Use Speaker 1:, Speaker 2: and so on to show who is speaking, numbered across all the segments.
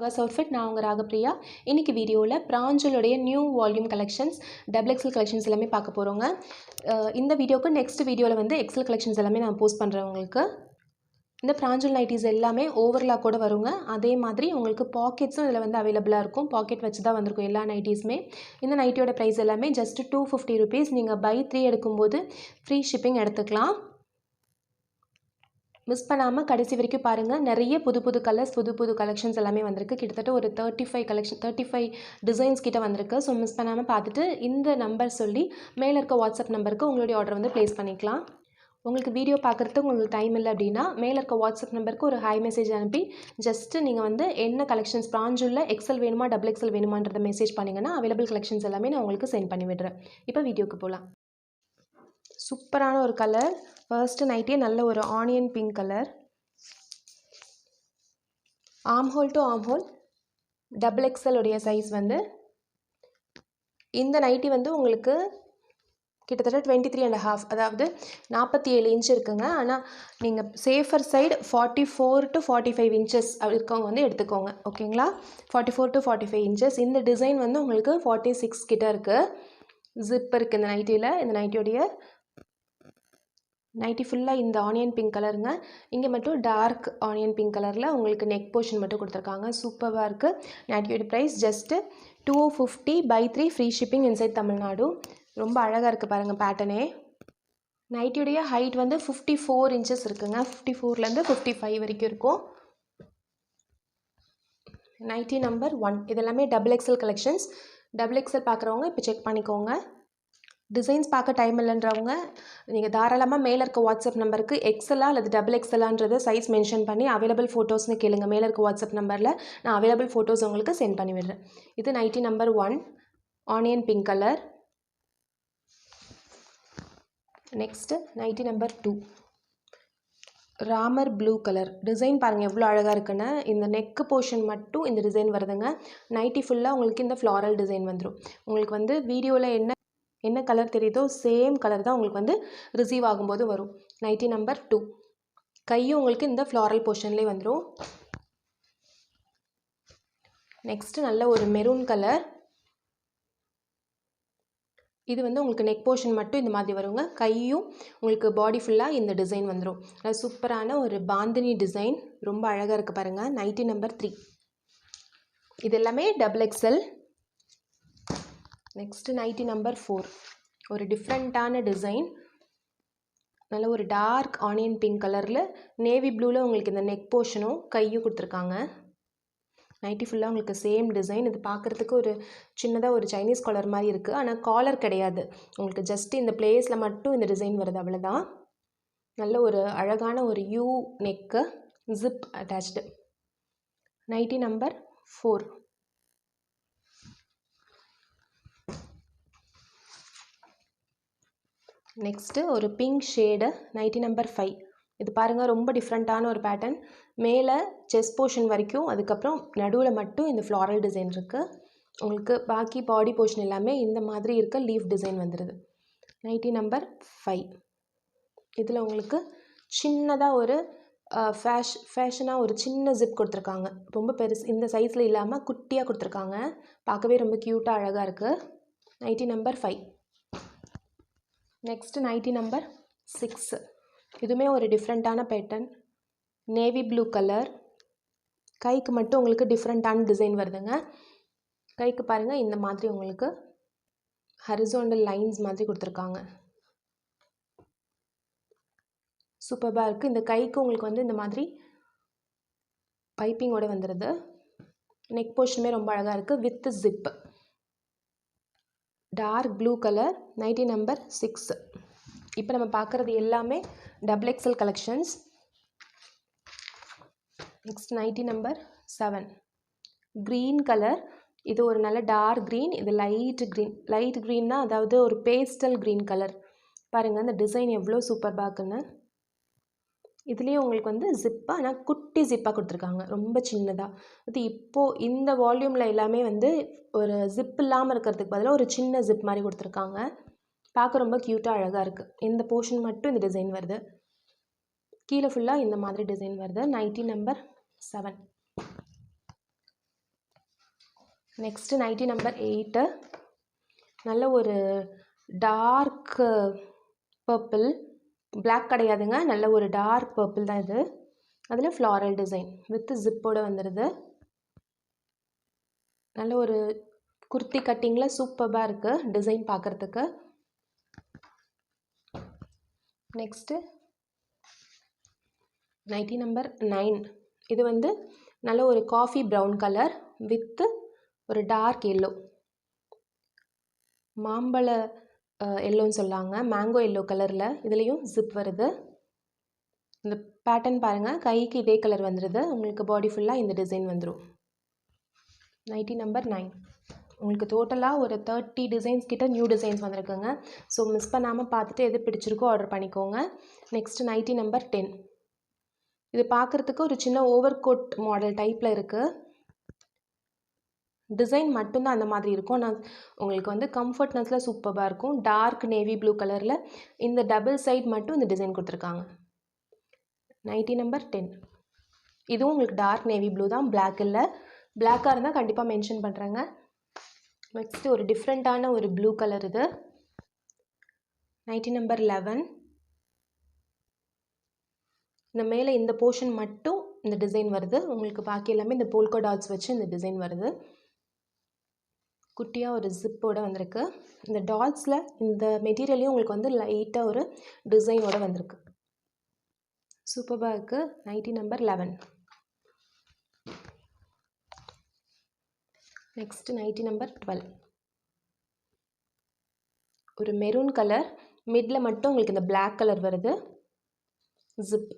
Speaker 1: Raga's outfit. நான் உங்கள் ராகப்பிரியா. இன்றைக்கி வீடியோவில் பிராஞ்சலுடைய new volume collections, double XL collections எல்லாமே பார்க்க போகிறோங்க. இந்த வீடியோக்கு நெக்ஸ்ட் வீடியோவில் வந்து எக்ஸல் கலெக்ஷன்ஸ் எல்லாமே நான் போஸ்ட் பண்ணுறேன் உங்களுக்கு. இந்த பிராஞ்சல் நைட்டிஸ் எல்லாமே ஓவர்லாக் கூட வருங்க. அதே மாதிரி உங்களுக்கு பாக்கெட்ஸும் இதில் வந்து அவைலபிளாக இருக்கும். பாக்கெட் வச்சு தான் வந்திருக்கும் எல்லா நைட்டிஸுமே. இந்த நைட்டியோட ப்ரைஸ் எல்லாமே ஜஸ்ட் 250 rupees. நீங்கள் பை 3 எடுக்கும்போது ஃப்ரீ ஷிப்பிங் எடுத்துக்கலாம். மிஸ் பண்ணாமல் கடைசி வரைக்கும் பாருங்கள். நிறைய புது புது கலர்ஸ், புது புது கலெக்ஷன்ஸ் எல்லாமே வந்திருக்கு. கிட்டத்தட்ட ஒரு 35 டிசைன்ஸ் கிட்ட வந்திருக்கு. ஸோ மிஸ் பண்ணாமல் பார்த்துட்டு இந்த நம்பர் சொல்லி மேலே இருக்க வாட்ஸ்அப் நம்பருக்கு உங்களுடைய ஆர்டர் வந்து ப்ளேஸ் பண்ணிக்கலாம். உங்களுக்கு வீடியோ பார்க்குறதுக்கு உங்களுக்கு டைம் இல்லை அப்படின்னா மேலே இருக்க வாட்ஸ்அப் நம்பருக்கு ஒரு ஹாய் மெசேஜ் அனுப்பி ஜஸ்ட்டு நீங்கள் வந்து என்ன கலெக்ஷன்ஸ் பிராஞ்சில் எக்ஸல் வேணுமா டபுள் எக்ஸல் வேணுமான்றதை மெசேஜ் பண்ணிங்கன்னா அவைலபிள் கலெக்ஷன்ஸ் எல்லாமே நான் உங்களுக்கு சென்ட் பண்ணி விடுறேன். இப்போ வீடியோக்கு போகலாம். சூப்பரான ஒரு கலர். ஃபர்ஸ்ட்டு நைட்டே நல்ல ஒரு onion pink colour. Armhole to armhole double XL உடைய சைஸ் வந்து இந்த நைட்டி வந்து உங்களுக்கு கிட்டத்தட்ட 23.5, அதாவது 47 இன்ச் இருக்குங்க. ஆனால் நீங்கள் சேஃபர் சைடு 44 to 45 இன்ச்சஸ் இருக்கவங்க வந்து எடுத்துக்கோங்க. ஓகேங்களா? 44 to 45 இன்ச்சஸ். இந்த டிசைன் வந்து உங்களுக்கு 46 கிட்ட இருக்குது. ஜிப் இருக்குது இந்த நைட்டியில். இந்த நைட்டியோடைய நைட்டி ஃபுல்லாக இந்த ஆனியன் பிங்க் கலருங்க. இங்கே மட்டும் டார்க் ஆனியன் பிங்க் கலரில் உங்களுக்கு நெக் போர்ஷன் மட்டும் கொடுத்துருக்காங்க. சூப்பராக இருக்குது. நைட்டியோட price just 250 by 3 free shipping inside Tamil Nadu. ரொம்ப அழகாக இருக்குது பாருங்கள் பேட்டர்னே. நைட்டியோடைய ஹைட் வந்து 54 இன்ச்சஸ் இருக்குங்க. 54லேருந்து 55 வரைக்கும் இருக்கும். Nighty number 1. இதெல்லாமே double XL collections. Double XL பார்க்குறவங்க இப்போ செக் பண்ணிக்கோங்க. டிசைன்ஸ் பார்க்க டைம் இல்லைன்றவங்க நீங்கள் தாராளமாக மேலே இருக்க வாட்ஸ்அப் நம்பருக்கு எக்ஸலா அல்லது டபுள் எக்ஸலான்றதை சைஸ் மென்ஷன் பண்ணி அவைலபிள் ஃபோட்டோஸ்னு கேளுங்க. மேலே இருக்க வாட்ஸ்அப் நம்பரில் நான் அவைலபிள் ஃபோட்டோஸ் உங்களுக்கு சென்ட் பண்ணி விடுறேன். இது nightie number 1 onion pink colour. Next nighty number 2 Ramar blue colour. Design பாருங்கள் எவ்வளோ அழகாக இருக்குன்னு. இந்த நெக்கு போர்ஷன் மட்டும் இந்த டிசைன் வருதுங்க. நைட்டி ஃபுல்லாக உங்களுக்கு இந்த ஃப்ளாரல் டிசைன் வந்துடும். உங்களுக்கு வந்து வீடியோவில் என்ன கலர் தெரியுதோ சேம் கலர் தான் உங்களுக்கு வந்து ரிசீவ் ஆகும்போது வரும். Nightie number 2. கையும் உங்களுக்கு இந்த ஃப்ளாரல் போர்ஷன்லேயே வந்துடும். நெக்ஸ்ட்டு நல்ல ஒரு மெரூன் கலர். இது வந்து உங்களுக்கு நெக் போர்ஷன் மட்டும் இந்த மாதிரி வருங்க. கையும் உங்களுக்கு பாடி ஃபுல்லாக இந்த டிசைன் வந்துடும். அது சூப்பரான ஒரு பாந்தினி டிசைன். ரொம்ப அழகாக இருக்குது பாருங்கள். Nighty number 3. இது எல்லாமே double XL. Next nighty number 4. ஒரு டிஃப்ரெண்ட்டான டிசைன். நல்ல ஒரு டார்க் ஆனியன் பிங்க் கலரில் நேவி ப்ளூவில் உங்களுக்கு இந்த நெக் போர்ஷனும் கையும் கொடுத்துருக்காங்க. நைட்டி ஃபுல்லாக உங்களுக்கு சேம் டிசைன். இது பார்க்குறதுக்கு ஒரு சின்னதாக ஒரு சைனீஸ் காலர் மாதிரி இருக்குது. ஆனால் காலர் கிடையாது. உங்களுக்கு ஜஸ்ட் இந்த பிளேஸில் மட்டும் இந்த டிசைன் வருது, அவ்வளோதான். நல்ல ஒரு அழகான ஒரு you neck, zip attached. Nightie number 4. Next ஒரு பிங்க் ஷேடு. Nightie number 5. இது பாருங்கள் ரொம்ப டிஃப்ரெண்ட்டான ஒரு பேட்டர்ன். மேலே செஸ்ட் போர்ஷன் வரைக்கும், அதுக்கப்புறம் நடுவில் மட்டும் இந்த ஃப்ளாரல் டிசைன் இருக்குது. உங்களுக்கு பாக்கி பாடி போர்ஷன் எல்லாமே இந்த மாதிரி இருக்க லீஃப் டிசைன் வந்துடுது. Nightie number 5. இதில் உங்களுக்கு சின்னதாக ஒரு ஃபேஷனாக ஒரு சின்ன ஜிப் கொடுத்துருக்காங்க. ரொம்ப பெருசு இந்த சைஸில் இல்லாமல் குட்டியாக கொடுத்துருக்காங்க. பார்க்கவே ரொம்ப க்யூட்டாக அழகாக இருக்குது. Nightie number 5. Next nighty number 6. இதுவுமே ஒரு டிஃப்ரெண்ட்டான பேட்டர்ன். Navy blue colour. கைக்கு மட்டும் உங்களுக்கு டிஃப்ரெண்ட்டான டிசைன் வருதுங்க. கைக்கு பாருங்கள் இந்த மாதிரி உங்களுக்கு ஹரிசாண்டல் லைன்ஸ் மாதிரி கொடுத்துருக்காங்க. சூப்பராக இருக்குது. இந்த கைக்கு உங்களுக்கு வந்து இந்த மாதிரி பைப்பிங்கோடு வந்துடுது. நெக் போர்ஷனுமே ரொம்ப அழகாக இருக்குது with zip. Dark blue colour. Nighty number 6. இப்போ நம்ம பார்க்குறது எல்லாமே double XL collections. Next nighty number 7 green colour. இது ஒரு நல்ல டார்க் க்ரீன், இது லைட் க்ரீன். லைட் க்ரீன்னா அதாவது ஒரு பேஸ்டல் க்ரீன் கலர். பாருங்கள் இந்த டிசைன் எவ்வளோ சூப்பராக இருக்குன்னு. இதுலேயும் உங்களுக்கு வந்து ஜிப்பாக, ஆனால் குட்டி ஜிப்பாக கொடுத்துருக்காங்க, ரொம்ப சின்னதாக. அது இப்போது இந்த வால்யூமில் எல்லாமே வந்து ஒரு ஜிப் இல்லாமல் இருக்கிறதுக்கு பதிலாக ஒரு சின்ன ஜிப் மாதிரி கொடுத்துருக்காங்க. பார்க்க ரொம்ப க்யூட்டாக அழகாக இருக்குது. இந்த போர்ஷன் மட்டும் இந்த டிசைன் வருது. கீழே ஃபுல்லாக இந்த மாதிரி டிசைன் வருது. Nightie number 7. Next nighty number 8 நல்ல ஒரு டார்க் பர்பிள், பிளாக் கிடையாதுங்க, நல்ல ஒரு டார்க் பர்பிள் தான் இது. அதில் ஃப்ளாரல் டிசைன் வித் ஜிப்போட வந்துடுது. நல்ல ஒரு குர்த்தி கட்டிங்கில் சூப்பராக இருக்குது டிசைன் பார்க்குறதுக்கு. நெக்ஸ்ட்டு நைட்டி நம்பர் 9 இது வந்து நல்ல ஒரு காஃபி ப்ரௌன் கலர் வித்து ஒரு டார்க் எல்லோ, மாம்பழ எல்லோன்னு சொல்லாங்க, மேங்கோ எல்லோ கலரில். இதுலேயும் ஜிப் வருது. இந்த பேட்டர்ன் பாருங்கள், கைக்கு இதே கலர் வந்துடுது. உங்களுக்கு பாடி ஃபுல்லாக இந்த டிசைன் வந்துடும். நைட்டி நம்பர் 9 உங்களுக்கு டோட்டலாக ஒரு 30 டிசைன்ஸ் கிட்ட நியூ டிசைன்ஸ் வந்திருக்குங்க. ஸோ மிஸ் பண்ணாமல் பார்த்துட்டு எது பிடிச்சிருக்கோ ஆர்டர் பண்ணிக்கோங்க. நெக்ஸ்ட் நைட்டி நம்பர் 10 இது பார்க்குறதுக்கு ஒரு சின்ன ஓவர் கோட் மாடல் டைப்பில் இருக்குது. டிசைன் மட்டும்தான் அந்த மாதிரி இருக்கும். ஆனால் உங்களுக்கு வந்து கம்ஃபர்ட்னஸில் சூப்பராக இருக்கும். டார்க் நேவி ப்ளூ கலரில் இந்த டபுள் சைட் மட்டும் இந்த டிசைன் கொடுத்துருக்காங்க. நைட்டி நம்பர் 10 இதுவும் உங்களுக்கு டார்க் நேவி ப்ளூ தான், பிளாக் இல்லை. பிளாக்காக இருந்தால் கண்டிப்பாக மென்ஷன் பண்ணுறேங்க. நெக்ஸ்ட்டு ஒரு டிஃப்ரெண்ட்டான ஒரு ப்ளூ கலர் இது. நைட்டி நம்பர் 11 இந்த மேலே இந்த போர்ஷன் மட்டும் இந்த டிசைன் வருது. உங்களுக்கு பாக்கி எல்லாமே இந்த போல்கா டாட்ஸ் வச்சு இந்த டிசைன் வருது. குட்டியாக ஒரு ஜிப்போடு வந்திருக்கு. இந்த டாட்ஸில் இந்த மெட்டீரியல்லையும் உங்களுக்கு வந்து லைட்டாக ஒரு டிசைனோடு வந்திருக்கு. சூப்பராக இருக்குது. Nightie number 11. Next nighty number 12 ஒரு மெரூன் கலர், மிடில் மட்டும் உங்களுக்கு இந்த பிளாக் கலர் வருது. ஜிப்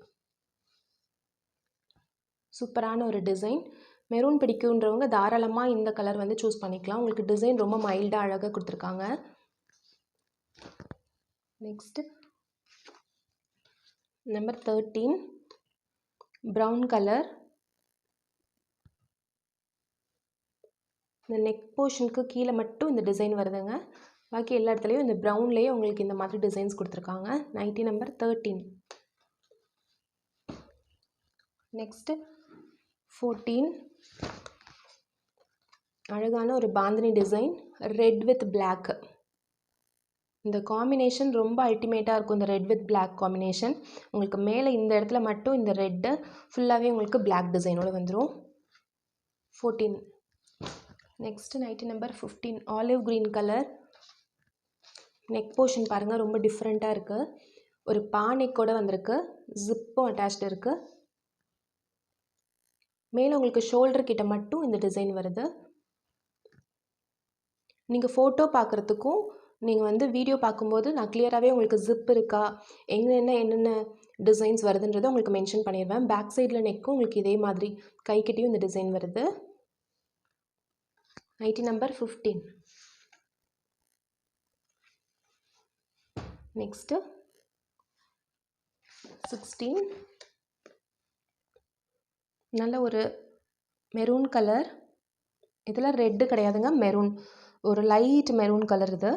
Speaker 1: சூப்பரான ஒரு டிசைன். மெரூன் பிடிக்குன்றவங்க தாராளமாக இந்த கலர் வந்து சூஸ் பண்ணிக்கலாம். உங்களுக்கு டிசைன் ரொம்ப மைல்டாக அழகாக கொடுத்துருக்காங்க. Next number 13 brown colour. இந்த நெக் போர்ஷனுக்கு கீழே மட்டும் இந்த டிசைன் வருதுங்க. பாக்கி எல்லா இடத்துலையும் இந்த ப்ரௌன்லேயே உங்களுக்கு இந்த மாதிரி டிசைன்ஸ் கொடுத்துருக்காங்க. Nightie number 13. நெக்ஸ்ட்டு 14 அழகான ஒரு bandhani design, red with black. இந்த காம்பினேஷன் ரொம்ப அல்டிமேட்டாக இருக்கும். இந்த ரெட் வித் பிளாக் காம்பினேஷன் உங்களுக்கு மேலே இந்த இடத்துல மட்டும் இந்த ரெட்டு ஃபுல்லாகவே உங்களுக்கு பிளாக் டிசைனோடு வந்துடும். 14. Next nighty number 15 olive green colour. Neck portion பாருங்கள், ரொம்ப டிஃப்ரெண்ட்டாக இருக்குது. ஒரு பா நெக்கோடு வந்திருக்கு. ஜிப்பும் அட்டாச்டு இருக்குது. மேலே உங்களுக்கு ஷோல்டர் கிட்ட மட்டும் இந்த டிசைன் வருது. நீங்கள் ஃபோட்டோ பார்க்குறதுக்கும் நீங்கள் வந்து வீடியோ பார்க்கும்போது நான் கிளியராகவே உங்களுக்கு ஜிப் இருக்கா, என்னென்ன டிசைன்ஸ் வருதுன்றதை உங்களுக்கு மென்ஷன் பண்ணிடுவேன். பேக் சைடில் நெக்கும் உங்களுக்கு இதே மாதிரி கைக்கிட்டையும் இந்த டிசைன் வருது. Nightie number 15. நெக்ஸ்ட்டு 16 நல்ல ஒரு மெரூன் கலர். இதில் ரெட்டு கிடையாதுங்க, மெரூன், ஒரு லைட் மெரூன் கலர் இது.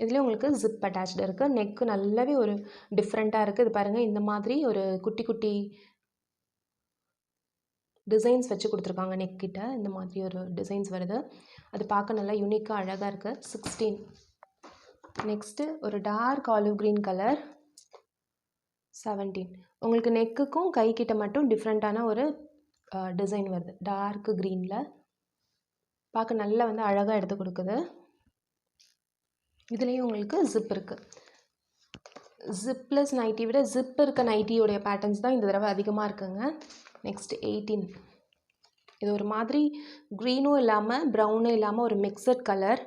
Speaker 1: இதில் உங்களுக்கு ஜிப் அட்டாச்டு இருக்குது. நெக்கு நல்லாவே ஒரு டிஃப்ரெண்ட்டாக இருக்குது. இது பாருங்கள், இந்த மாதிரி ஒரு குட்டி குட்டி டிசைன்ஸ் வச்சு கொடுத்துருக்காங்க. நெக்கிட்ட இந்த மாதிரி ஒரு டிசைன்ஸ் வருது. அது பார்க்க நல்லா யூனிக்காக அழகாக இருக்குது. 16. நெக்ஸ்ட்டு ஒரு டார்க் ஆலிவ் க்ரீன் கலர். 17 உங்களுக்கு நெக்குக்கும் கைக்கிட்ட மட்டும் டிஃப்ரெண்ட்டான ஒரு டிசைன் வருது. டார்க் க்ரீனில் பார்க்க நல்லா வந்து அழகாக எடுத்து கொடுக்குது. இதுலேயும் உங்களுக்கு ஜிப் இருக்குது. ஜிப்லெஸ் நைட்டி விட ஜிப் இருக்க நைட்டியோடைய பேட்டர்ன்ஸ் தான் இந்த தடவை அதிகமாக இருக்குங்க. நெக்ஸ்ட் 18 இது ஒரு மாதிரி க்ரீனும் இல்லாமல் ப்ரௌனும் இல்லாமல் ஒரு மிக்சட் கலர்.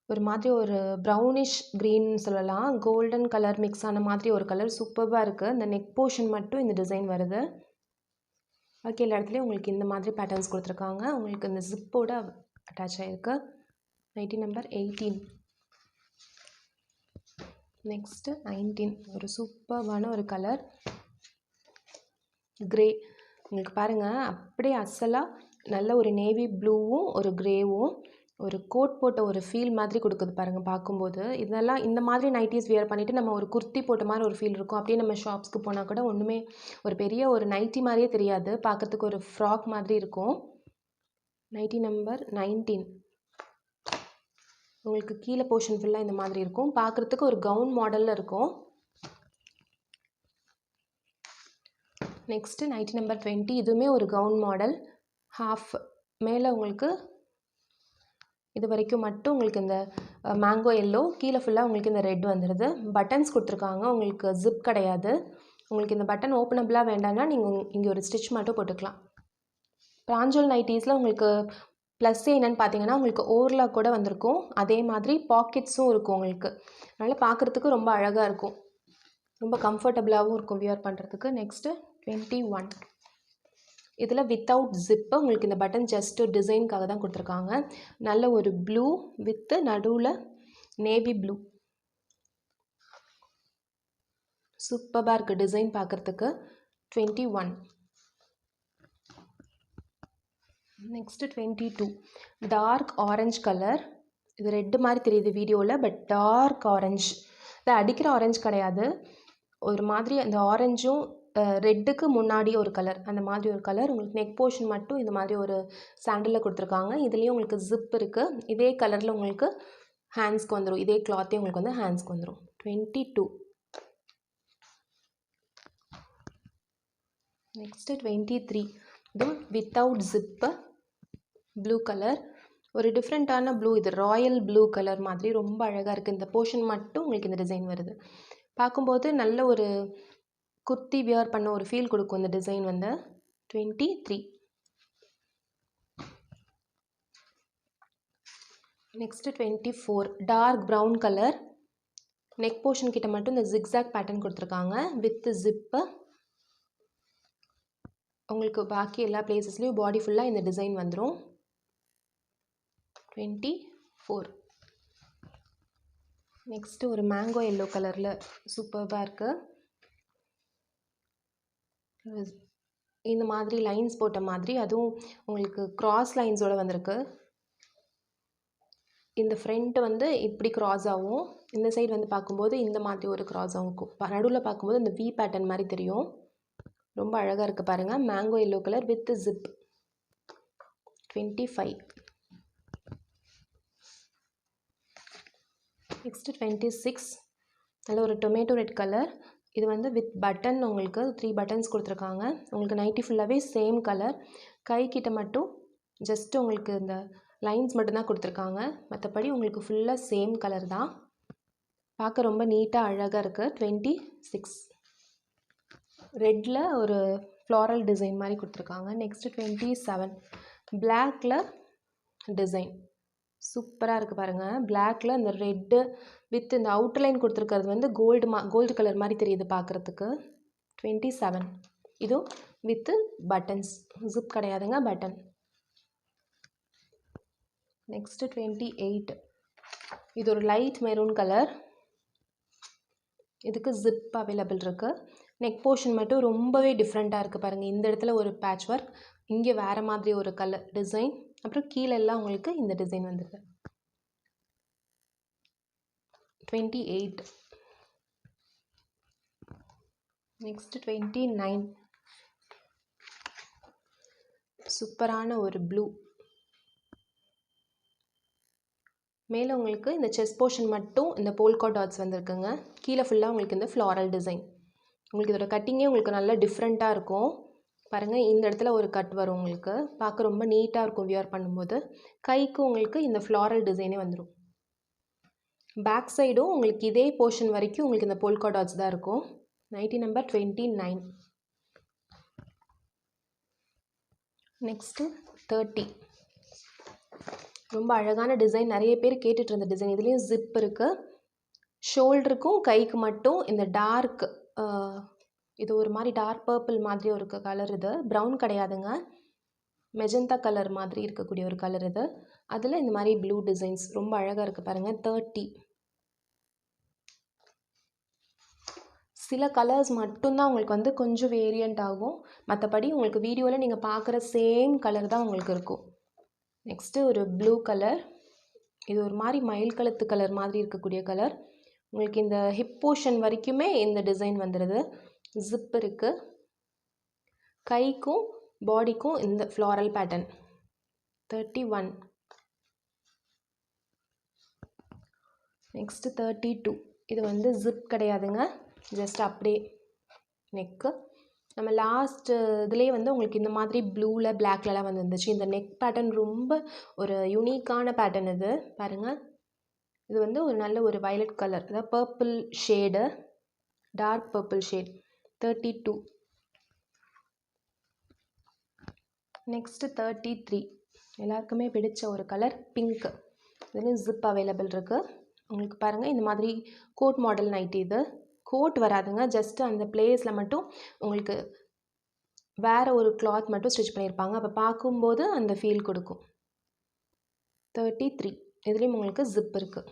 Speaker 1: ஒரு மாதிரி ஒரு ப்ரௌனிஷ் க்ரீன் சொல்லலாம், கோல்டன் கலர் மிக்ஸ் ஆன மாதிரி ஒரு கலர். சூப்பராக இருக்குது. இந்த நெக் போர்ஷன் மட்டும் இந்த டிசைன் வருது. பாக்கி எல்லா இடத்துலையும் உங்களுக்கு இந்த மாதிரி பேட்டர்ன்ஸ் கொடுத்துருக்காங்க. உங்களுக்கு இந்த ஜிப்போட அட்டாச் ஆகிருக்கு. Nightie number 18. நெக்ஸ்ட்டு 19 ஒரு சூப்பரான ஒரு கலர் க்ரே. உங்களுக்கு பாருங்கள், அப்படியே அசலாக நல்ல ஒரு நேவி ப்ளூவும் ஒரு க்ரேவும் ஒரு கோட் போட்ட ஒரு ஃபீல் மாதிரி கொடுக்குது பாருங்கள் பார்க்கும்போது. இதெல்லாம் இந்த மாதிரி நைட்டீஸ் வியர் பண்ணிவிட்டு நம்ம ஒரு குர்த்தி போட்ட மாதிரி ஒரு ஃபீல் இருக்கும். அப்படியே நம்ம ஷாப்ஸ்க்கு போனால் கூட ஒன்றுமே ஒரு பெரிய ஒரு நைட்டி மாதிரியே தெரியாது. பார்க்குறதுக்கு ஒரு ஃப்ராக் மாதிரி இருக்கும். Nighty number 19. உங்களுக்கு கீழே போர்ஷன் ஃபுல்லாக இந்த மாதிரி இருக்கும். பார்க்குறதுக்கு ஒரு கவுன் மாடலில் இருக்கும். Next nighty number 20. இதுவுமே ஒரு கவுன் மாடல். ஹாஃப் மேலே உங்களுக்கு இது வரைக்கும் மட்டும் உங்களுக்கு இந்த மேங்கோ எல்லோ, கீழே ஃபுல்லாக உங்களுக்கு இந்த ரெட் வந்துடுது. பட்டன்ஸ் கொடுத்துருக்காங்க. உங்களுக்கு ஜிப் கிடையாது. உங்களுக்கு இந்த பட்டன் ஓப்பனபிளாக வேண்டாம்னா நீங்கள் இங்கே ஒரு ஸ்டிச் மட்டும் போட்டுக்கலாம். பிராஞ்சோல் நைட்டீஸில் உங்களுக்கு ப்ளஸ் என்னென்னு பார்த்தீங்கன்னா உங்களுக்கு ஓவர்லாக் கூட வந்திருக்கும். அதே மாதிரி பாக்கெட்ஸும் இருக்கும் உங்களுக்கு. அதனால் பார்க்குறதுக்கு ரொம்ப அழகாக இருக்கும். ரொம்ப கம்ஃபர்டபுளாகவும் இருக்கும் வியர் பண்ணுறதுக்கு. நெக்ஸ்ட்டு 21. இதில் வித்தவுட் ஜிப்பு உங்களுக்கு இந்த பட்டன் ஜஸ்ட் டிசைனுக்காக தான் கொடுத்துருக்காங்க. நல்ல ஒரு ப்ளூ வித்து நடுவில் நேவி ப்ளூ. சூப்பராக இருக்குது டிசைன் பார்க்குறதுக்கு. 21. நெக்ஸ்ட்டு 22. Dark orange colour. இது ரெட்டு மாதிரி தெரியுது வீடியோவில், பட் டார்க் ஆரஞ்ச். இது அடிக்கிற ஆரஞ்சு கிடையாது. ஒரு மாதிரி அந்த ஆரஞ்சும் ரெட்டுக்கு முன்னாடி ஒரு கலர், அந்த மாதிரி ஒரு கலர். உங்களுக்கு நெக் போர்ஷன் மட்டும் இந்த மாதிரி ஒரு சாண்டலில் கொடுத்துருக்காங்க. இதுலேயும் உங்களுக்கு ஜிப் இருக்குது. இதே கலரில் உங்களுக்கு ஹேண்ட்ஸ்க்கு வந்துடும். இதே கிளாத்தே உங்களுக்கு வந்து ஹேண்ட்ஸ்க்கு வந்துடும். 22. நெக்ஸ்ட்டு 23. இதுவும் வித்தவுட் ஜிப்பு, ப்ளூ கலர். ஒரு டிஃப்ரெண்ட்டான ப்ளூ. இது ராயல் ப்ளூ கலர் மாதிரி ரொம்ப அழகாக இருக்குது. இந்த போர்ஷன் மட்டும் உங்களுக்கு இந்த டிசைன் வருது. பார்க்கும்போது நல்ல ஒரு குர்த்தி வியர் பண்ண ஒரு ஃபீல் கொடுக்கும் இந்த டிசைன் வந்து. 23. Next 24. Dark brown colour. Neck portion கிட்ட மட்டும் இந்த ஜிக்ஸாக் பேட்டர்ன் கொடுத்துருக்காங்க வித் ஜிப்பு. உங்களுக்கு பாக்கி எல்லா பிளேசஸ்லேயும் பாடி ஃபுல்லாக இந்த டிசைன் வந்துடும். 24. நெக்ஸ்ட்டு ஒரு மேங்கோ எல்லோ கலரில் சூப்பராக இருக்குது. இந்த மாதிரி லைன்ஸ் போட்ட மாதிரி, அதுவும் உங்களுக்கு கிராஸ் லைன்ஸோடு வந்திருக்கு. இந்த ஃப்ரண்ட் வந்து இப்படி கிராஸ் ஆகும். இந்த சைடு வந்து பார்க்கும்போது இந்த மாதிரி ஒரு கிராஸ் ஆகும் இருக்கும். நடுவில் பார்க்கும்போது இந்த வி பேட்டர்ன் மாதிரி தெரியும். ரொம்ப அழகாக இருக்குது பாருங்கள். Mango yellow colour with zip. 25. Next 26. நல்ல ஒரு டொமேட்டோ ரெட் கலர். இது வந்து வித் பட்டன் உங்களுக்கு 3 பட்டன்ஸ் கொடுத்துருக்காங்க. உங்களுக்கு நைட்டி ஃபுல்லாகவே சேம் கலர். கை கிட்ட மட்டும் ஜஸ்ட் உங்களுக்கு இந்த லைன்ஸ் மட்டும்தான் கொடுத்துருக்காங்க. மற்றபடி உங்களுக்கு ஃபுல்லாக சேம் கலர் தான். பார்க்க ரொம்ப நீட்டாக அழகாக இருக்குது. 26. ரெட்டில் ஒரு ஃப்ளாரல் டிசைன் மாதிரி கொடுத்துருக்காங்க. நெக்ஸ்ட்டு 27. பிளாக்கில் டிசைன் சூப்பராக இருக்குது பாருங்கள். பிளாக்கில் இந்த ரெட்டு வித் இந்த அவுட்லைன் கொடுத்துருக்கிறது வந்து கோல்டு கலர் மாதிரி தெரியுது பார்க்குறதுக்கு. 27. இதுவும் வித்து பட்டன்ஸ். ஜிப் கிடையாதுங்க, பட்டன். நெக்ஸ்ட்டு 28. இது ஒரு லைட் மெரூன் கலர். இதுக்கு ஜிப் அவைலபிள் இருக்குது. நெக் போர்ஷன் மட்டும் ரொம்பவே டிஃப்ரெண்ட்டாக இருக்குது பாருங்கள். இந்த இடத்துல ஒரு பேட்ச் ஒர்க், இங்கே வேறு மாதிரி ஒரு கலர் டிசைன், அப்புறம் கீழெல்லாம் உங்களுக்கு இந்த டிசைன் வந்துருக்கு. 28. நெக்ஸ்ட்டு 29. சூப்பரான ஒரு ப்ளூ. மேலே உங்களுக்கு இந்த செஸ்ட் போர்ஷன் மட்டும் இந்த போல்கா டாட்ஸ் வந்திருக்குங்க. கீழே ஃபுல்லாக உங்களுக்கு இந்த ஃப்ளாரல் டிசைன். உங்களுக்கு இதோட கட்டிங்கே உங்களுக்கு நல்லா டிஃப்ரெண்ட்டாக இருக்கும் பாருங்கள். இந்த இடத்துல ஒரு கட் வரும் உங்களுக்கு. பார்க்க ரொம்ப நீட்டாக இருக்கும் வியர் பண்ணும்போது. கைக்கு உங்களுக்கு இந்த ஃப்ளாரல் டிசைனே வந்துடும். பேக் சைடும் உங்களுக்கு இதே போர்ஷன் வரைக்கும் உங்களுக்கு இந்த போல்கா டாட்ஸ் தான் இருக்கும். Nighty number 29. நெக்ஸ்ட்டு 30. ரொம்ப அழகான டிசைன். நிறைய பேர் கேட்டுட்டு இருந்த டிசைன். இதுலேயும் ஜிப் இருக்குது. ஷோல்டருக்கும் கைக்கு மட்டும் இந்த டார்க், இது ஒரு மாதிரி டார்க் பர்பிள் மாதிரி ஒரு கலர். இது ப்ரௌன் கிடையாதுங்க, மெஜந்தா கலர் மாதிரி இருக்கக்கூடிய ஒரு கலர் இது. அதில் இந்த மாதிரி ப்ளூ டிசைன்ஸ் ரொம்ப அழகாக இருக்குது பாருங்கள். 30. சில கலர்ஸ் மட்டும்தான் உங்களுக்கு வந்து கொஞ்சம் வேரியண்ட் ஆகும். மற்றபடி உங்களுக்கு வீடியோவில் நீங்கள் பார்க்குற சேம் கலர் தான் உங்களுக்கு இருக்கும். நெக்ஸ்ட்டு ஒரு ப்ளூ கலர். இது ஒரு மாதிரி மயில் கழுத்து கலர் மாதிரி இருக்கக்கூடிய கலர். உங்களுக்கு இந்த ஹிப் போர்ஷன் வரைக்குமே இந்த டிசைன் வந்துடுது. ஜிப் இருக்குது. கைக்கும் பாடிக்கும் இந்த ஃப்ளாரல் பேட்டர்ன். 31. நெக்ஸ்ட்டு 32. இது வந்து ஜிப் கிடையாதுங்க, ஜஸ்ட் அப்படியே நெக்கு. நம்ம லாஸ்ட் இதுலேயே வந்து உங்களுக்கு இந்த மாதிரி ப்ளூவில் பிளாக்லலாம் வந்துருந்துச்சு. இந்த நெக் பேட்டர்ன் ரொம்ப ஒரு யூனிக்கான பேட்டர்ன் இது பாருங்கள். இது வந்து ஒரு நல்ல ஒரு வயலட் கலர், அதாவது purple shade, dark purple shade. 32. Next 33. எல்லாருக்குமே பிடிச்ச ஒரு கலர் பிங்க்கு. இதுலேயும் ஜிப் அவைலபிள் இருக்குது. உங்களுக்கு பாருங்கள் இந்த மாதிரி கோட் மாடல் நைட்டி. இது கோட் வராதுங்க, ஜஸ்ட் அந்த பிளேஸில் மட்டும் உங்களுக்கு வேறு ஒரு கிளாத் மட்டும் ஸ்டிச் பண்ணியிருப்பாங்க. அப்போ பார்க்கும்போது அந்த ஃபீல் கொடுக்கும். 33. இதுலேயும் உங்களுக்கு ஜிப் இருக்குது.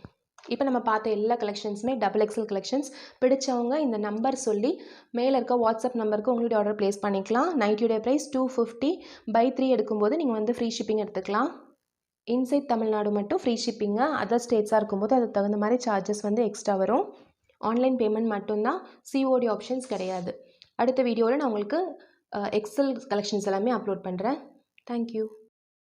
Speaker 1: இப்போ நம்ம பார்த்த எல்லா கலெக்ஷன்ஸுமே XXL கலெக்ஷன்ஸ். பிடிச்சவங்க இந்த நம்பர் சொல்லி மேலே இருக்க வாட்ஸ்அப் நம்பருக்கு உங்களுடைய ஆர்டர் ப்ளேஸ் பண்ணிக்கலாம். நைட்டியோடைய ப்ரைஸ் 250. பை 3 எடுக்கும்போது நீங்கள் வந்து ஃப்ரீ ஷிப்பிங் எடுத்துக்கலாம். இன்சைட் தமிழ்நாடு மட்டும் ஃப்ரீ ஷிப்பிங்க. அதர் ஸ்டேட்ஸாக இருக்கும்போது அதுக்கு தகுந்த மாதிரி சார்ஜஸ் வந்து எக்ஸ்ட்ரா வரும். ஆன்லைன் பேமெண்ட் மட்டும்தான், சிஓடி ஆப்ஷன்ஸ் கிடையாது. அடுத்த வீடியோவில் நான் உங்களுக்கு XL கலெக்ஷன்ஸ் எல்லாமே அப்லோட் பண்ணுறேன். தேங்க்யூ.